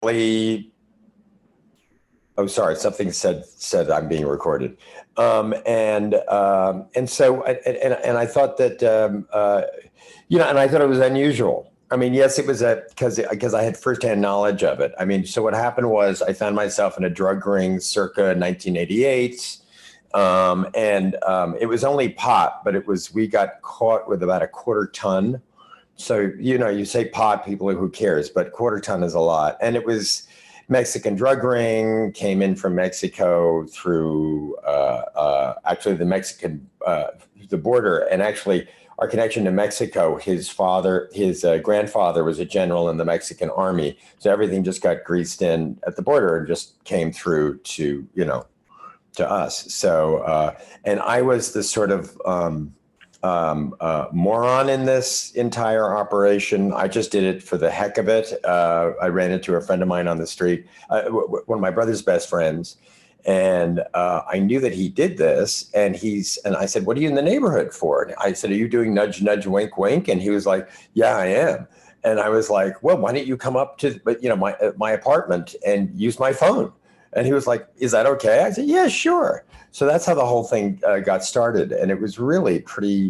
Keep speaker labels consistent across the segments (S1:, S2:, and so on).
S1: Oh, sorry, something said I'm being recorded. And so and I thought that and I thought it was unusual. I mean, yes, it was because I had firsthand knowledge of it. I mean, so what happened was I found myself in a drug ring circa 1988. It was only pot, but we got caught with about a quarter ton. So, you say pot, people are, who cares, but quarter ton is a lot. And it was Mexican drug ring, came in from Mexico through actually the border. And actually our connection to Mexico, his grandfather was a general in the Mexican army. So everything just got greased in at the border and just came through to us. So, and I was the sort of moron in this entire operation. I just did it for the heck of it. I ran into a friend of mine on the street, one of my brother's best friends, and I knew that he did this. And I said, "What are you in the neighborhood for?" And I said, "Are you doing nudge, nudge, wink, wink?" And he was like, "Yeah, I am." And I was like, "Well, why don't you come up to my apartment and use my phone?" And he was like, "Is that okay?" I said, "Yeah, sure." So that's how the whole thing got started. And it was really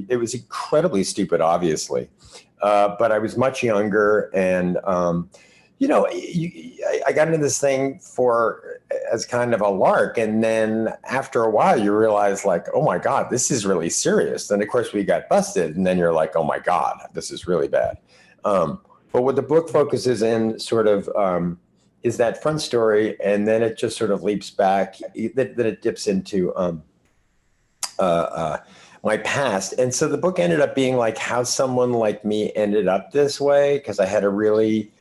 S1: it was incredibly stupid, obviously. But I was much younger. And, I got into this thing as kind of a lark. And then after a while, you realize like, oh my God, this is really serious. Then of course we got busted. And then you're like, oh my God, this is really bad. But what the book focuses in sort of, is that front story, and then it just sort of leaps back, that it dips into my past. And so the book ended up being like how someone like me ended up this way, because I had a really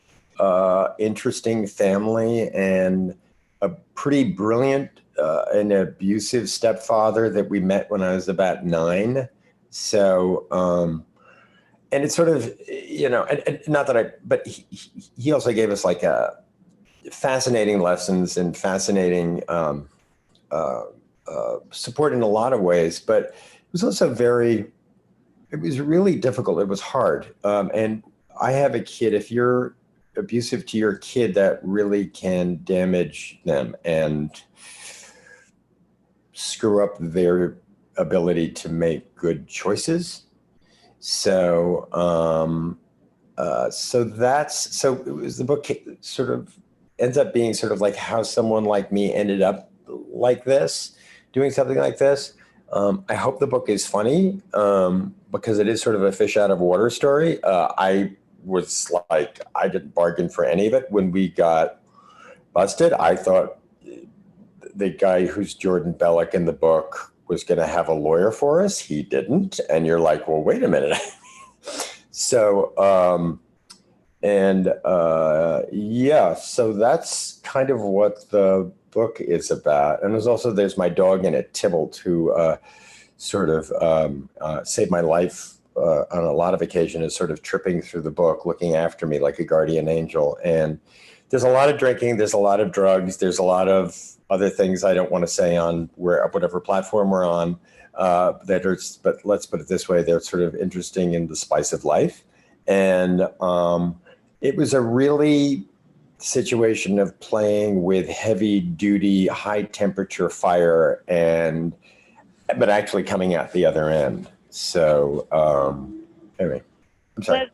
S1: interesting family and a pretty brilliant and abusive stepfather that we met when I was about 9. So, and it's sort of, and not that but he also gave us like fascinating lessons and fascinating support in a lot of ways, but it was also it was really difficult. It was hard. And I have a kid. If you're abusive to your kid, that really can damage them and screw up their ability to make good choices. So, so it was, the book sort of ends up being sort of like how someone like me ended up like this, doing something like this. I hope the book is funny, because it is sort of a fish out of water story. I was like, I didn't bargain for any of it. When we got busted, I thought the guy who's Jordan Bellick in the book was going to have a lawyer for us. He didn't. And you're like, well, wait a minute. So, so that's kind of what the book is about. And there's my dog in it, Tybalt, who sort of saved my life on a lot of occasions, is sort of tripping through the book, looking after me like a guardian angel. And there's a lot of drinking, there's a lot of drugs, there's a lot of other things I don't want to say on whatever platform we're on, but let's put it this way, they're sort of interesting in the spice of life. And it was a really situation of playing with heavy duty, high temperature fire, but actually coming out the other end. So anyway, I'm sorry.
S2: Well,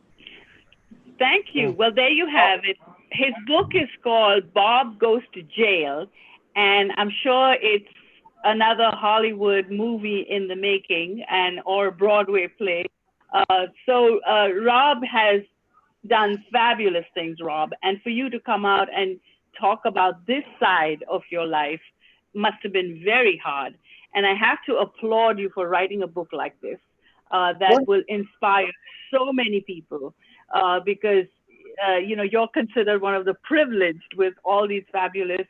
S2: thank you. Well, there you have it. His book is called Bob Goes to Jail, and I'm sure it's another Hollywood movie in the making or Broadway play. So Rob has done fabulous things, Rob. And for you to come out and talk about this side of your life must have been very hard. And I have to applaud you for writing a book like this that will inspire so many people because, you're considered one of the privileged with all these fabulous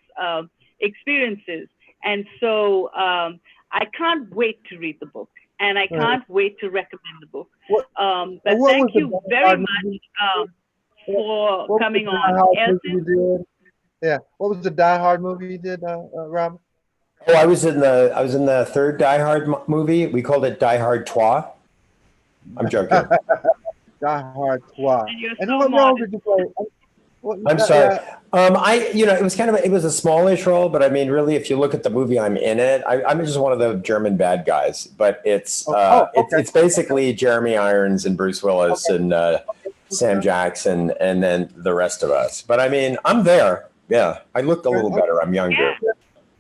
S2: experiences. And so I can't wait to read the book. And I can't wait to recommend the book. But thank you very much for coming on. Elton?
S3: Yeah. What was the Die Hard movie you did, Rob?
S1: Oh, I was in the third Die Hard movie. We called it Die Hard Trois. I'm joking.
S3: Die Hard Trois.
S2: And what role did you play?
S1: I'm sorry. It was it was a smallish role, but I mean, really, if you look at the movie, I'm in it. I'm just one of the German bad guys, but
S3: Okay.
S1: it's basically Jeremy Irons and Bruce Willis and Sam Jackson, and then the rest of us. But I mean, I'm there. Yeah, I look a little better. I'm younger.
S2: Yeah.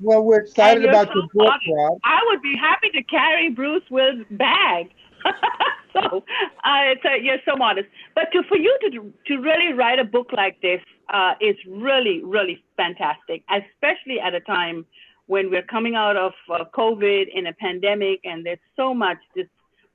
S3: Well, we're
S2: And
S3: excited
S2: you're
S3: about
S2: so
S3: your book,
S2: modest.
S3: Rob.
S2: I would be happy to carry Bruce Willis' bag. You're so modest. But for you to really write a book like this is really, really fantastic, especially at a time when we're coming out of COVID in a pandemic, and there's so much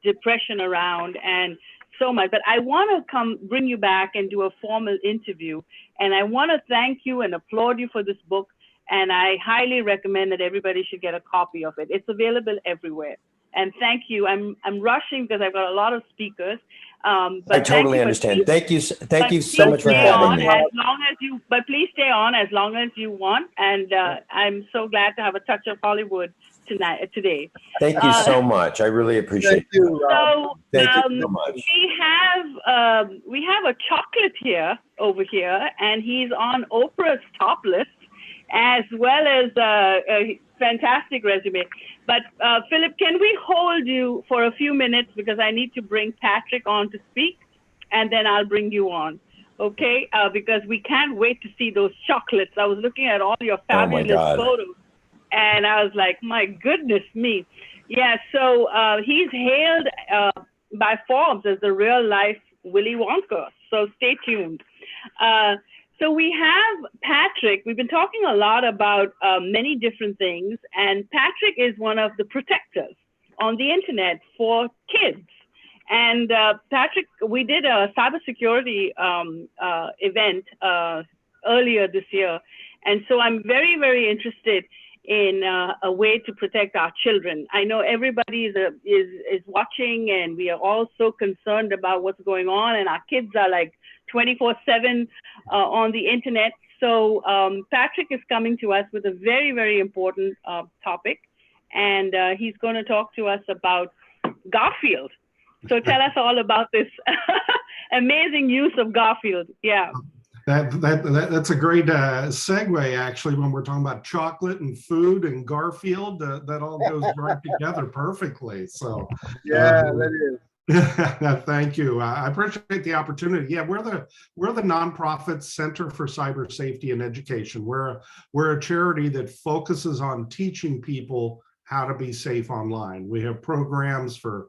S2: depression around and so much. But I want to bring you back and do a formal interview, and I want to thank you and applaud you for this book. And I highly recommend that everybody should get a copy of it. It's available everywhere. And thank you. I'm rushing because I've got a lot of speakers. But
S1: I totally understand. Thank you so much for having me.
S2: But please stay on as long as you want. And I'm so glad to have a touch of Hollywood today.
S1: Thank you so much. I really appreciate it. Thank you so much.
S2: We have a chocolate over here, and he's on Oprah's top list, as well as a fantastic resume. But Philip, can we hold you for a few minutes because I need to bring Patrick on to speak, and then I'll bring you on, okay? Because we can't wait to see those chocolates. I was looking at all your fabulous photos, and I was like, my goodness me. Yeah, so he's hailed by Forbes as the real life Willy Wonka, so stay tuned. So we have Patrick. We've been talking a lot about many different things, and Patrick is one of the protectors on the internet for kids. And Patrick, we did a cybersecurity event earlier this year, and so I'm very, very interested in a way to protect our children. I know everybody is watching, and we are all so concerned about what's going on, and our kids are like 24/7 on the internet. So Patrick is coming to us with a very, very important topic, and he's going to talk to us about Garfield. So tell us all about this amazing use of Garfield. Yeah.
S4: That's a great segue, actually, when we're talking about chocolate and food and Garfield. That all goes right together perfectly. So
S3: yeah, that is.
S4: Thank you. I appreciate the opportunity. Yeah, we're the nonprofit Center for Cyber Safety and Education. We're a charity that focuses on teaching people how to be safe online. We have programs for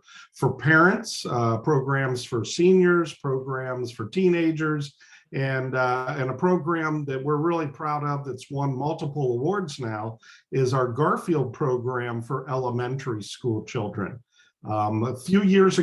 S4: parents, programs for seniors, programs for teenagers, and a program that we're really proud of that's won multiple awards now is our Garfield program for elementary school children. A few years ago,